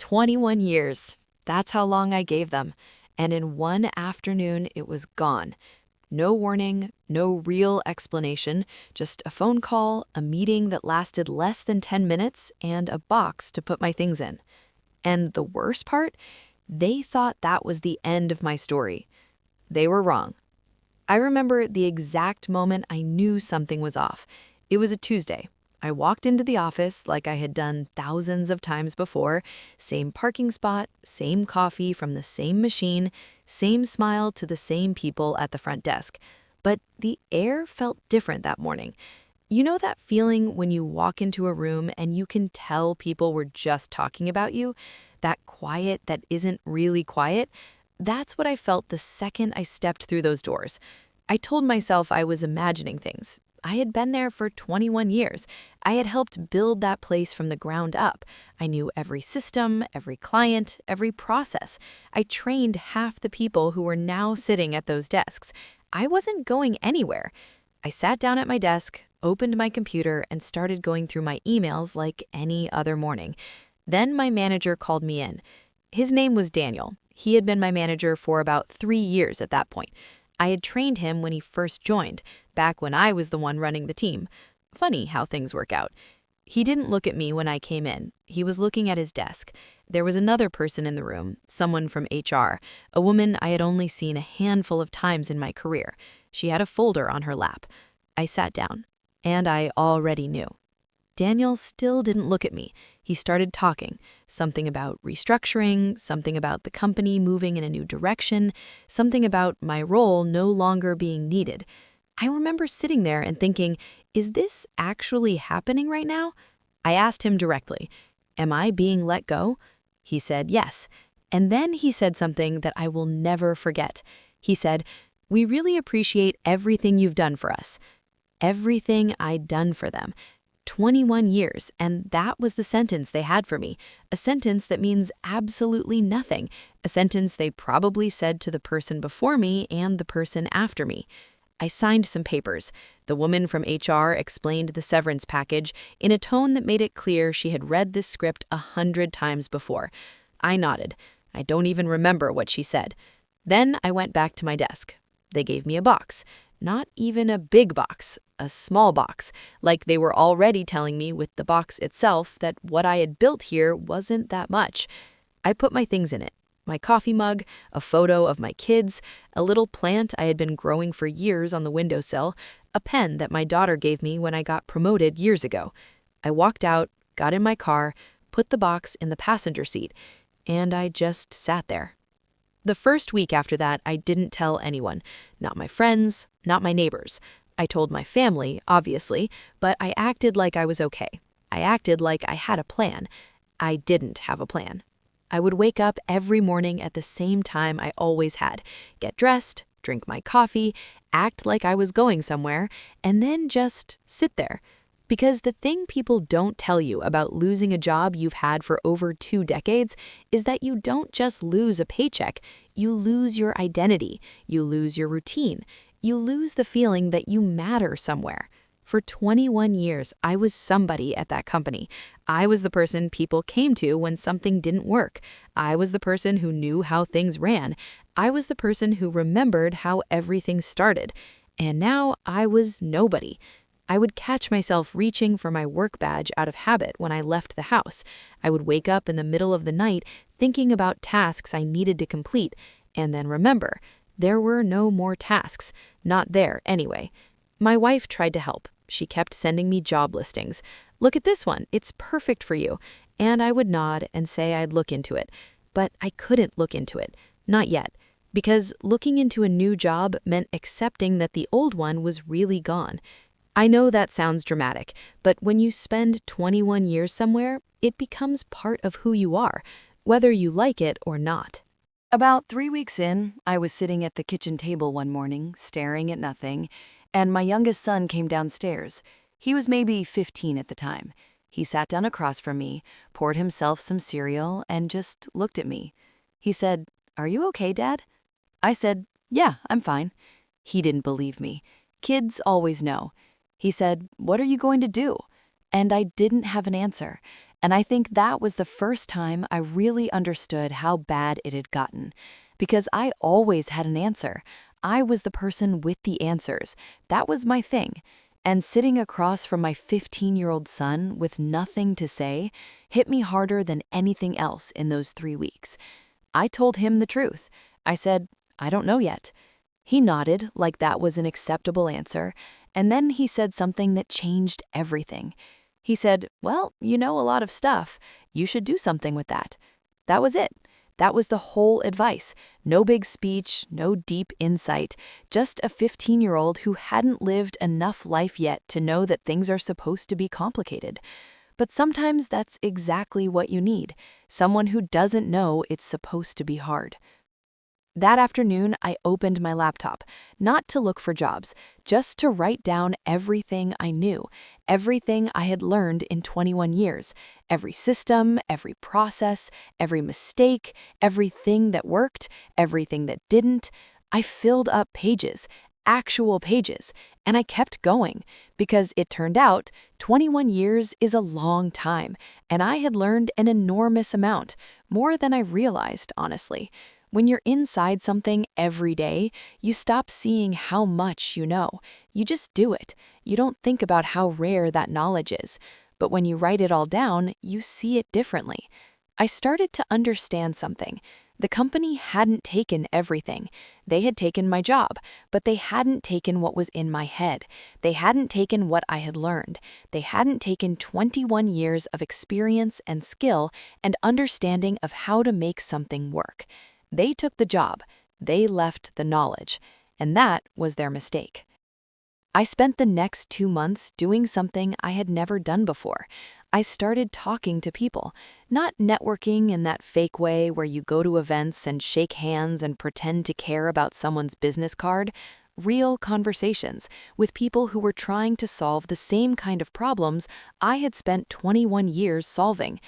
21 years. That's how long I gave them. And in one afternoon, it was gone. No warning, no real explanation, just a phone call, a meeting that lasted less than 10 minutes, and a box to put my things in. And the worst part? They thought that was the end of my story. They were wrong. I remember the exact moment I knew something was off. It was a Tuesday. I walked into the office like I had done thousands of times before. Same parking spot, same coffee from the same machine, same smile to the same people at the front desk. But the air felt different that morning. You know that feeling when you walk into a room and you can tell people were just talking about you? That quiet that isn't really quiet? That's what I felt the second I stepped through those doors. I told myself I was imagining things. I had been there for 21 years. I had helped build that place from the ground up. I knew every system, every client, every process. I trained half the people who were now sitting at those desks. I wasn't going anywhere. I sat down at my desk, opened my computer, and started going through my emails like any other morning. Then my manager called me in. His name was Daniel. He had been my manager for about 3 years at that point. I had trained him when he first joined, back when I was the one running the team. Funny how things work out. He didn't look at me when I came in. He was looking at his desk. There was another person in the room, someone from HR, a woman I had only seen a handful of times in my career. She had a folder on her lap. I sat down, and I already knew. Daniel still didn't look at me. He started talking, something about restructuring, something about the company moving in a new direction, something about my role no longer being needed. I remember sitting there and thinking, is this actually happening right now? I asked him directly, am I being let go? He said yes. And then he said something that I will never forget. He said, we really appreciate everything you've done for us. Everything I'd done for them. 21 years, and that was the sentence they had for me. A sentence that means absolutely nothing. A sentence they probably said to the person before me and the person after me. I signed some papers. The woman from HR explained the severance package in a tone that made it clear she had read this script 100 times before. I nodded. I don't even remember what she said. Then I went back to my desk. They gave me a box. Not even a big box, a small box, like they were already telling me with the box itself that what I had built here wasn't that much. I put my things in it. My coffee mug, a photo of my kids, a little plant I had been growing for years on the windowsill, a pen that my daughter gave me when I got promoted years ago. I walked out, got in my car, put the box in the passenger seat, and I just sat there. The first week after that, I didn't tell anyone, not my friends, not my neighbors. I told my family, obviously, but I acted like I was okay. I acted like I had a plan. I didn't have a plan. I would wake up every morning at the same time I always had, get dressed, drink my coffee, act like I was going somewhere, and then just sit there. Because the thing people don't tell you about losing a job you've had for over 2 decades is that you don't just lose a paycheck, you lose your identity, you lose your routine, you lose the feeling that you matter somewhere. For 21 years, I was somebody at that company. I was the person people came to when something didn't work. I was the person who knew how things ran. I was the person who remembered how everything started. And now I was nobody. I would catch myself reaching for my work badge out of habit when I left the house. I would wake up in the middle of the night thinking about tasks I needed to complete, and then remember, there were no more tasks. Not there, anyway. My wife tried to help. She kept sending me job listings. Look at this one, it's perfect for you. And I would nod and say I'd look into it. But I couldn't look into it. Not yet. Because looking into a new job meant accepting that the old one was really gone. I know that sounds dramatic, but when you spend 21 years somewhere, it becomes part of who you are, whether you like it or not. About 3 weeks in, I was sitting at the kitchen table one morning, staring at nothing, and my youngest son came downstairs. He was maybe 15 at the time. He sat down across from me, poured himself some cereal, and just looked at me. He said, "Are you okay, Dad?" I said, "Yeah, I'm fine." He didn't believe me. Kids always know. He said, "What are you going to do?" And I didn't have an answer. And I think that was the first time I really understood how bad it had gotten. Because I always had an answer. I was the person with the answers. That was my thing. And sitting across from my 15-year-old son with nothing to say hit me harder than anything else in those 3 weeks. I told him the truth. I said, I don't know yet. He nodded like that was an acceptable answer, and then he said something that changed everything. He said, well, you know a lot of stuff. You should do something with that. That was it. That was the whole advice. No big speech, no deep insight, just a 15-year-old who hadn't lived enough life yet to know that things are supposed to be complicated. But sometimes that's exactly what you need, someone who doesn't know it's supposed to be hard. That afternoon, I opened my laptop, not to look for jobs, just to write down everything I knew, everything I had learned in 21 years, every system, every process, every mistake, everything that worked, everything that didn't. I filled up pages, actual pages, and I kept going because it turned out 21 years is a long time, and I had learned an enormous amount, more than I realized, honestly. When you're inside something every day, you stop seeing how much you know. You just do it. You don't think about how rare that knowledge is. But when you write it all down, you see it differently. I started to understand something. The company hadn't taken everything. They had taken my job, but they hadn't taken what was in my head. They hadn't taken what I had learned. They hadn't taken 21 years of experience and skill and understanding of how to make something work. They took the job, they left the knowledge, and that was their mistake. I spent the next 2 months doing something I had never done before. I started talking to people, not networking in that fake way where you go to events and shake hands and pretend to care about someone's business card. Real conversations with people who were trying to solve the same kind of problems I had spent 21 years solving.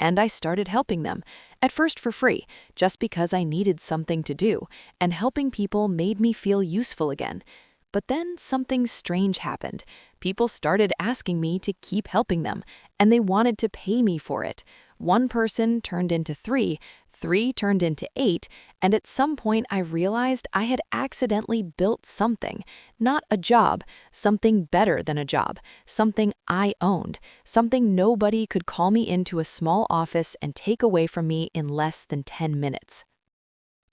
And I started helping them, at first for free, just because I needed something to do, and helping people made me feel useful again. But then something strange happened. People started asking me to keep helping them, and they wanted to pay me for it. One person turned into three, three turned into eight, and at some point I realized I had accidentally built something, not a job, something better than a job, something I owned, something nobody could call me into a small office and take away from me in less than 10 minutes.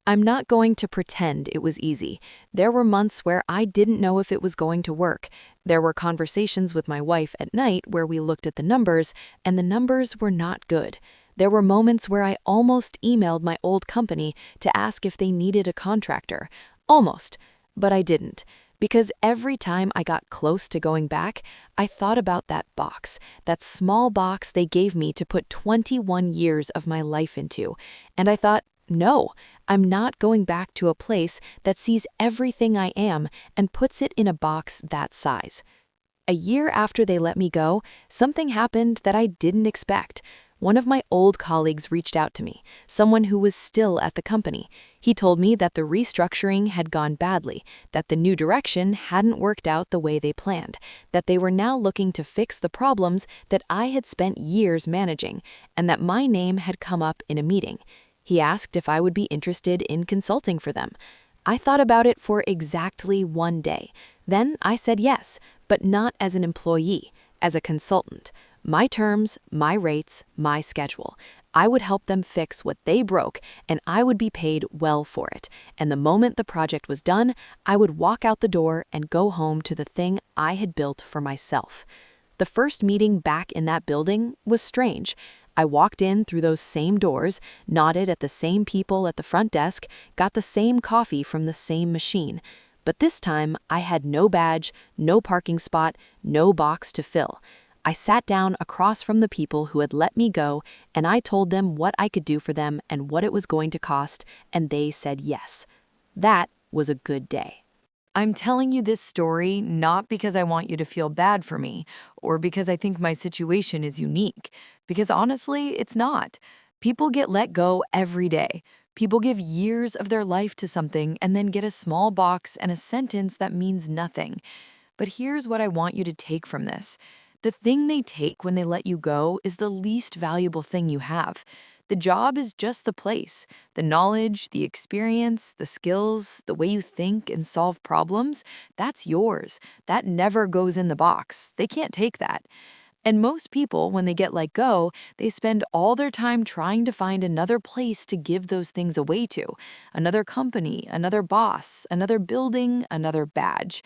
I'm not going to pretend it was easy. There were months where I didn't know if it was going to work. There were conversations with my wife at night where we looked at the numbers, and the numbers were not good. There were moments where I almost emailed my old company to ask if they needed a contractor. Almost. But I didn't. Because every time I got close to going back, I thought about that box, that small box they gave me to put 21 years of my life into. And I thought, no, I'm not going back to a place that sees everything I am and puts it in a box that size. A year after they let me go, something happened that I didn't expect. One of my old colleagues reached out to me, someone who was still at the company. He told me that the restructuring had gone badly, that the new direction hadn't worked out the way they planned, that they were now looking to fix the problems that I had spent years managing, and that my name had come up in a meeting. He asked if I would be interested in consulting for them. I thought about it for exactly 1 day. Then I said yes, but not as an employee, as a consultant. My terms, my rates, my schedule. I would help them fix what they broke, and I would be paid well for it. And the moment the project was done, I would walk out the door and go home to the thing I had built for myself. The first meeting back in that building was strange. I walked in through those same doors, nodded at the same people at the front desk, got the same coffee from the same machine. But this time, I had no badge, no parking spot, no box to fill. I sat down across from the people who had let me go, and I told them what I could do for them and what it was going to cost, and they said yes. That was a good day. I'm telling you this story not because I want you to feel bad for me or because I think my situation is unique, because honestly, it's not. People get let go every day. People give years of their life to something and then get a small box and a sentence that means nothing. But here's what I want you to take from this. The thing they take when they let you go is the least valuable thing you have. The job is just the place. The knowledge, the experience, the skills, the way you think and solve problems, that's yours. That never goes in the box. They can't take that. And most people, when they get let go, they spend all their time trying to find another place to give those things away to. Another company, another boss, another building, another badge.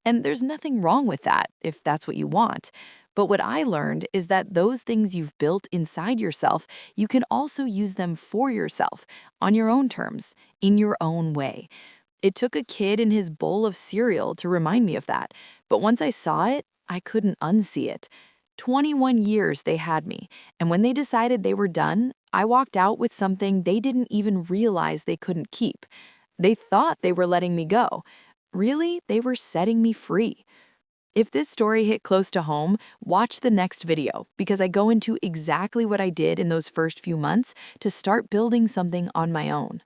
And there's nothing wrong with that, if that's what you want. But what I learned is that those things you've built inside yourself, you can also use them for yourself, on your own terms, in your own way. It took a kid and his bowl of cereal to remind me of that. But once I saw it, I couldn't unsee it. 21 years they had me, and when they decided they were done, I walked out with something they didn't even realize they couldn't keep. They thought they were letting me go. Really, they were setting me free. If this story hit close to home, watch the next video because I go into exactly what I did in those first few months to start building something on my own.